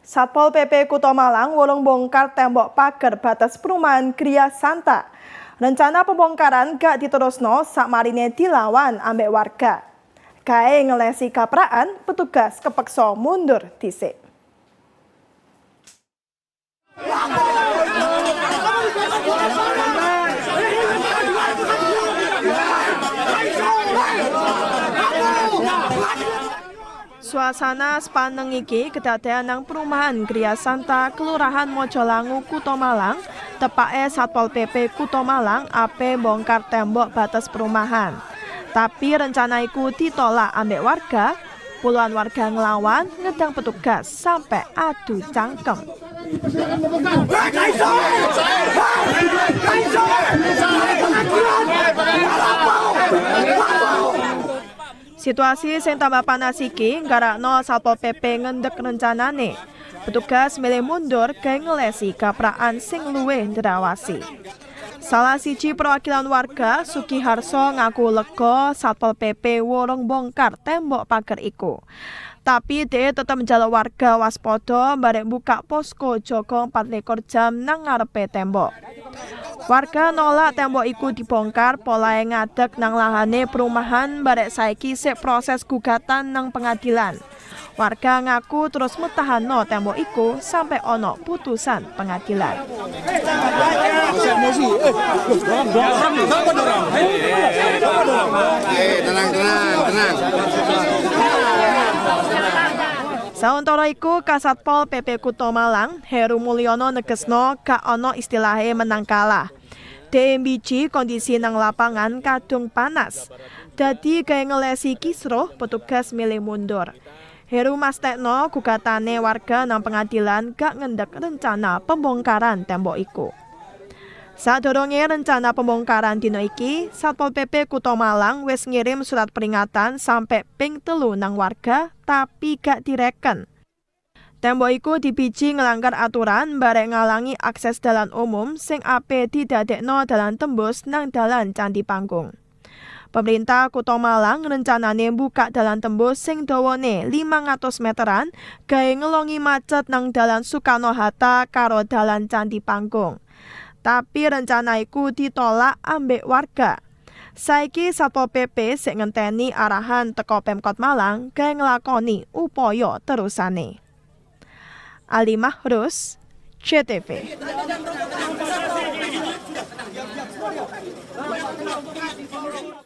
Satpol PP Kutha Malang wolung bongkar tembok pagar batas perumahan Gria Santa. Rencana pembongkaran gak diterusno sakmarine dilawan ambek warga. Kae ngelesi kapraan, petugas kepeksa mundur dhisik. Suasana sepaneng iki kedadean nang perumahan Gria Santa, Kelurahan Mojolangu, Kutha Malang. Tepake Satpol PP Kutha Malang ape bongkar tembok batas perumahan. Tapi rencana iku ditolak ambek warga. Puluhan warga ngelawan, ngedang petugas sampai adu cangkem. Situasi sing tambah panas iki nggarakno Satpol PP ngendek rencanane. Petugas milih mundur gawe ngelesi kapraan sing luwih ndrawasi. Salah siji perwakilan warga, Sukiharso, ngaku lega Satpol PP wolung bongkar tembok pagar iku. Tapi dia tetap njaluk warga waspada barek buka posko jaga 24 jam nang ngarepe tembok. Warga nolak tembok iku dibongkar polahe ngadeg nang lahane perumahan barek saiki sik proses gugatan nang pengadilan. Warga ngaku terus metahano tembok iku sampai ono putusan pengadilan. Tenang. Sauntara iku Kasatpol PP Kutha Malang, Heru Mulyono negesno gak ono istilahe menang kalah. Biji kondisi nang lapangan kadung panas. Dadi gawe ngelesi kisruh, petugas milih mundur. Heru mastekno gugatane warga nang pengadilan gak ngendek rencana pembongkaran tembok iku. Sadurunge rencana pembongkaran dino iki, Satpol PP Kutha Malang wis ngirim surat peringatan sampai ping 3 nang warga tapi gak direken. Tembok iku dibiji ngelanggar aturan barek ngalangi akses dalan umum sing ape didadekno dalan tembus nang dalan Candi Panggung. Pemerintah Kutha Malang rencanane buka dalan tembus sing dawane 500 meteran gawe ngelongi macet nang dalan Soekarno-Hatta karo dalan Candi Panggung. Tapi rencana iku ditolak ambek warga. Saiki Satpol PP sik ngenteni arahan teko Pemkot Malang gawe nglakoni upaya terusane. Ali Mahrus, CTV.